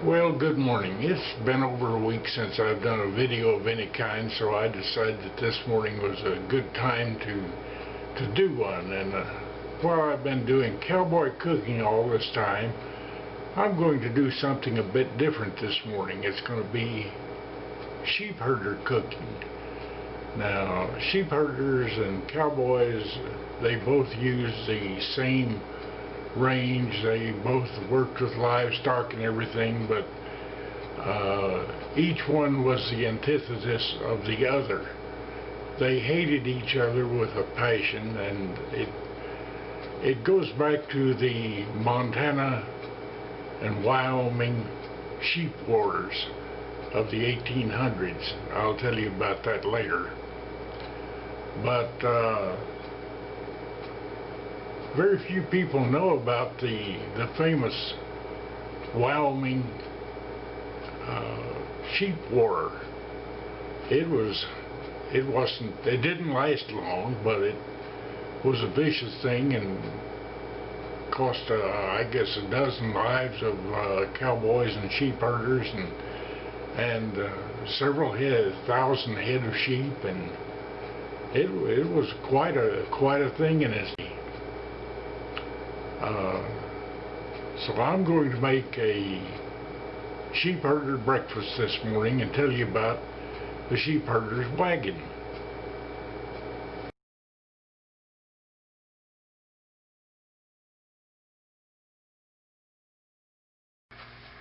Well, good morning. It's been over a week since I've done a video of any kind, so I decided that this morning was a good time to do one. And while I've been doing cowboy cooking all this time, I'm going to do something a bit different this morning. It's going to be sheepherder cooking. Now, sheepherders and cowboys, they both use the same range. They both worked with livestock and everything, but each one was the antithesis of the other. They hated each other with a passion, and it goes back to the Montana and Wyoming sheep wars of the 1800s. I'll tell you about that later. But very few people know about the famous Wyoming sheep war. It didn't last long, but it was a vicious thing and cost I guess a dozen lives of cowboys and sheepherders and several thousand head of sheep, and it was quite a thing in its day. So I'm going to make a sheepherder breakfast this morning and tell you about the sheepherder's wagon.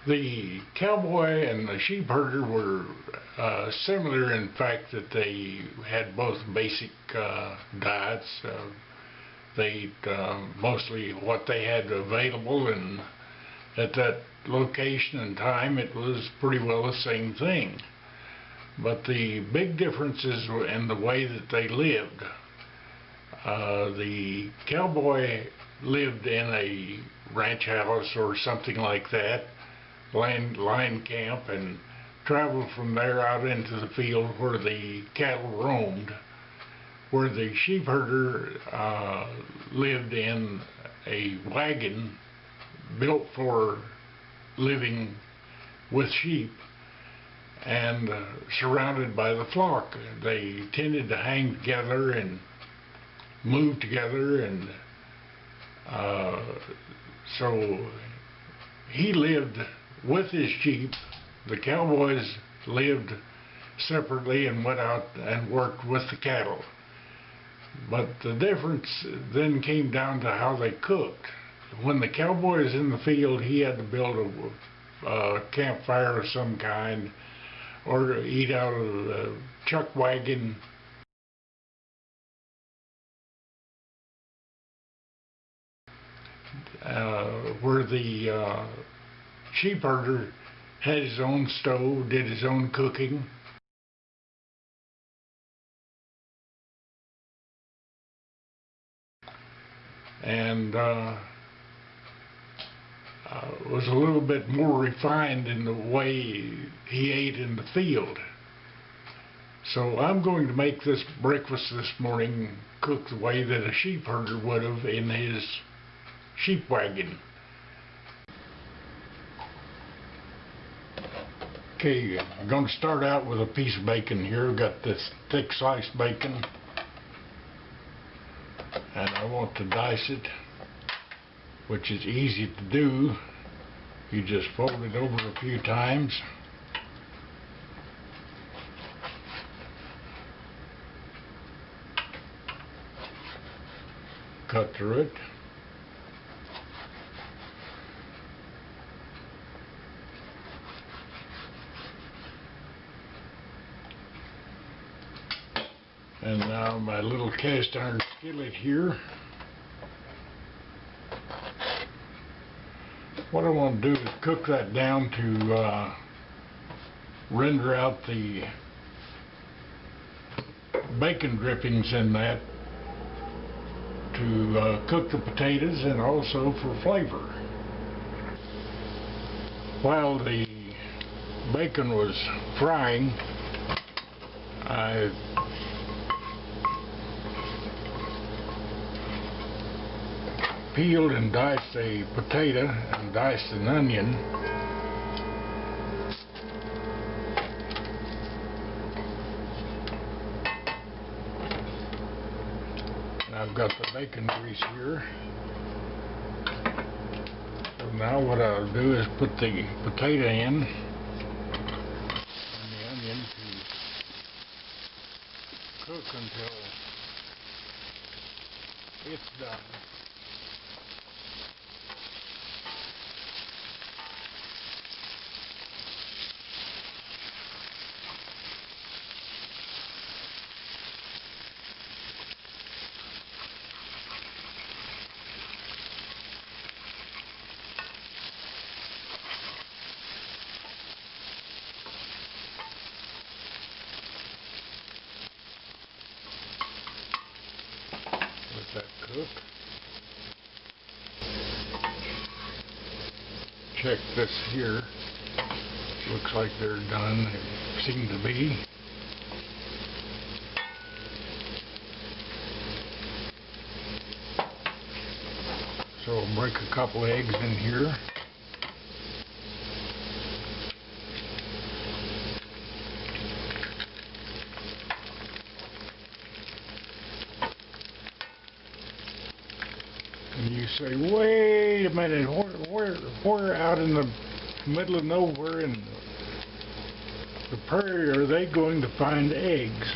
The cowboy and the sheepherder were similar in fact that they had both basic diets. They ate mostly what they had available, and at that location and time it was pretty well the same thing. But the big differences were in the way that they lived. The cowboy lived in a ranch house or something like that, line camp, and traveled from there out into the field where the cattle roamed. Where the sheepherder lived in a wagon built for living with sheep and surrounded by the flock. They tended to hang together and move together, and so he lived with his sheep. The cowboys lived separately and went out and worked with the cattle. But the difference then came down to how they cooked. When the cowboy was in the field, he had to build a campfire of some kind or eat out of a chuck wagon. Where the sheepherder had his own stove, did his own cooking. And was a little bit more refined in the way he ate in the field. So I'm going to make this breakfast this morning cook the way that a sheepherder would have in his sheep wagon. Okay, I'm going to start out with a piece of bacon here. I've got this thick sliced bacon, and I want to dice it, which is easy to do. You just fold it over a few times. Cut through it. And now my little cast iron skillet here. What I want to do is cook that down to render out the bacon drippings in that to cook the potatoes and also for flavor. While the bacon was frying, I peeled and diced a potato and diced an onion got the bacon grease here. So now what I'll do is put the potato in and the onion to cook until it's done. Let that cook. Check this here. Looks like they're done. They seem to be. So I'll break a couple eggs in here. And you say, wait a minute, where out in the middle of nowhere in the prairie are they going to find eggs?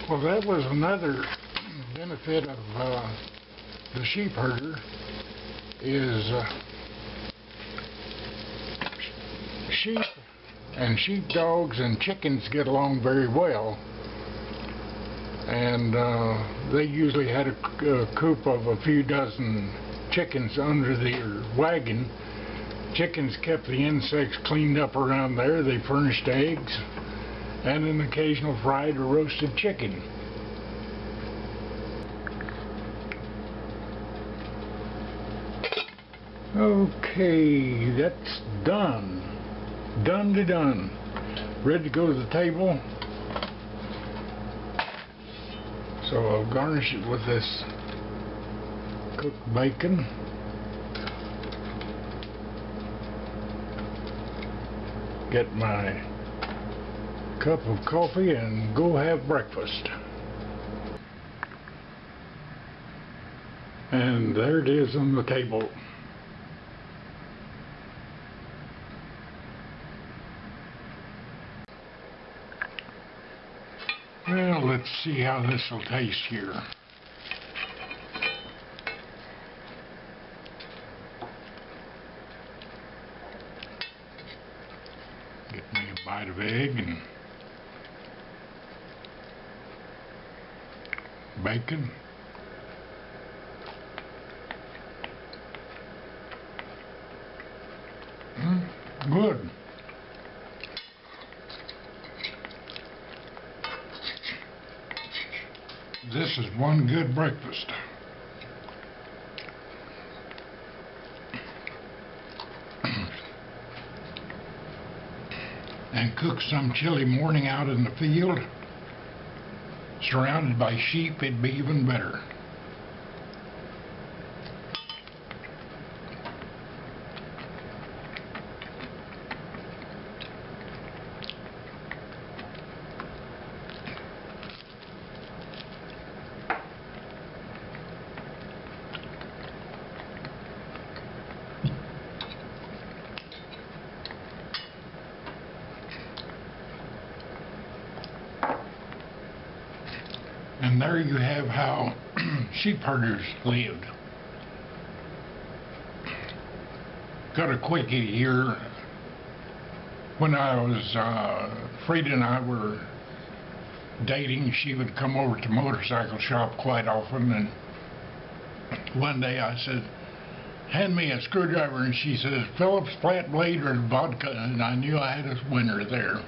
Well, that was another benefit of the sheepherder, is sheep and sheepdogs and chickens get along very well. And they usually had a coop of a few dozen chickens under their wagon. Chickens kept the insects cleaned up around there. They furnished eggs and an occasional fried or roasted chicken. Okay, that's done. Done to done. Ready to go to the table. So I'll garnish it with this cooked bacon. Get my cup of coffee and go have breakfast. And there it is on the table. Well, let's see how this will taste here. Get me a bite of egg and bacon. Good. This is one good breakfast. And cook some chilly morning out in the field, surrounded by sheep, it'd be even better. And there you have how sheep herders lived. Got a quickie here. When I was, Frida and I were dating, she would come over to the motorcycle shop quite often, and one day I said, hand me a screwdriver, and she says, Phillips flat blade or vodka, and I knew I had a winner there.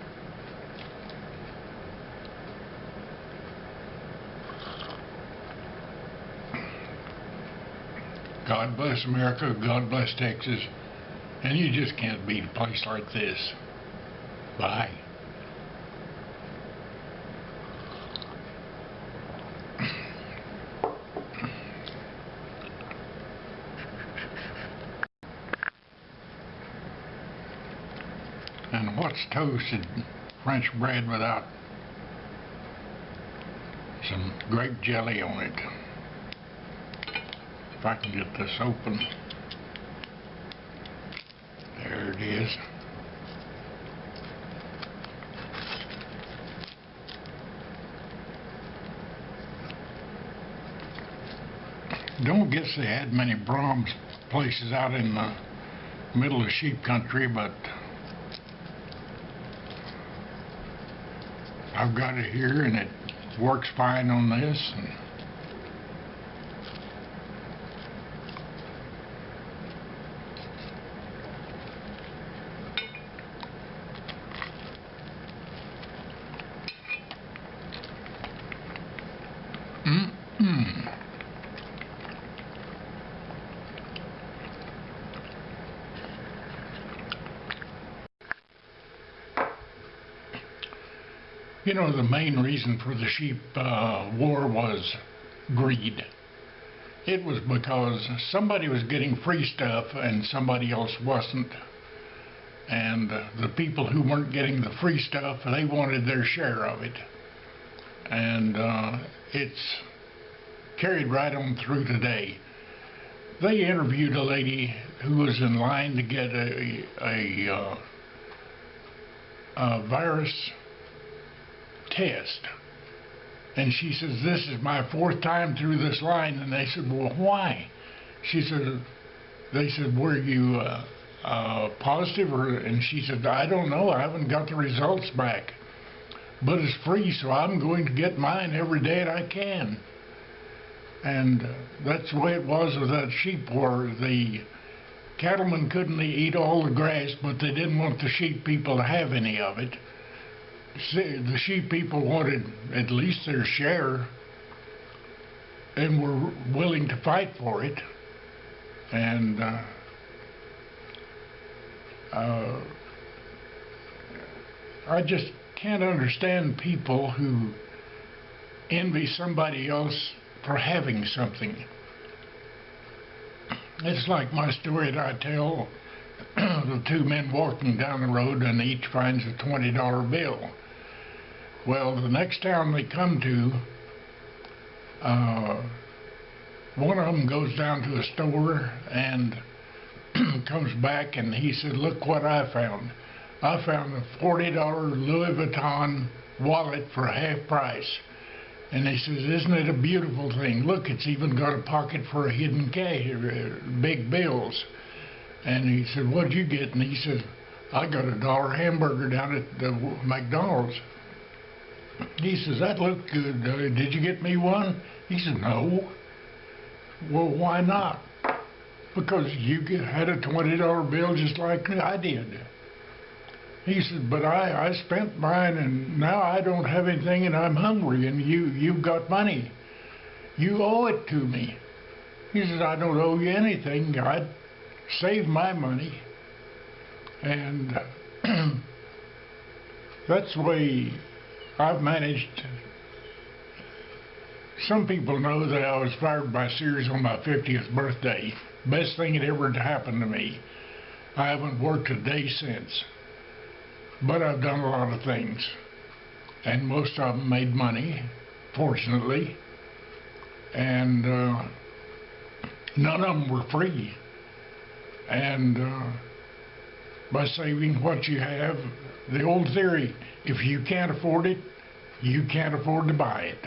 God bless America, God bless Texas, and you just can't beat a place like this. Bye. And what's toasted French bread without some grape jelly on it. If I can get this open. There it is. Don't guess they had many Brahms places out in the middle of sheep country, but I've got it here and it works fine on this. You know, the main reason for the sheep war was greed. It was because somebody was getting free stuff and somebody else wasn't. And the people who weren't getting the free stuff, they wanted their share of it. And it's carried right on through today. They interviewed a lady who was in line to get a virus test, and she says, "This is my 4th time through this line." And they said, "Well, why?" She said, "They said, were you positive?" And she said, "I don't know, I haven't got the results back, but it's free, so I'm going to get mine every day that I can." And that's the way it was with that sheep war. The cattlemen couldn't eat all the grass, but they didn't want the sheep people to have any of it. The sheep people wanted at least their share and were willing to fight for it. And I just can't understand people who envy somebody else for having something. It's like my story that I tell, the 2 men walking down the road and each finds a $20 bill. Well, the next town they come to, one of them goes down to a store and comes back and he said, "Look what I found. I found a $40 Louis Vuitton wallet for half price." And he says, "Isn't it a beautiful thing? Look, it's even got a pocket for a hidden cash, big bills." And he said, "What'd you get?" And he said, "I got a $1 hamburger down at the McDonald's." He says, "That looked good. Did you get me one?" He said, "No." "Well, why not?" "Because you had a $20 bill just like I did." He said, "But I spent mine and now I don't have anything and I'm hungry and you've got money. You owe it to me." He said, "I don't owe you anything. I saved my money." And that's the way I've managed. Some people know that I was fired by Sears on my 50th birthday. Best thing that ever happened to me. I haven't worked a day since. But I've done a lot of things. And most of them made money, fortunately. And none of them were free. And by saving what you have, the old theory, if you can't afford it, you can't afford to buy it.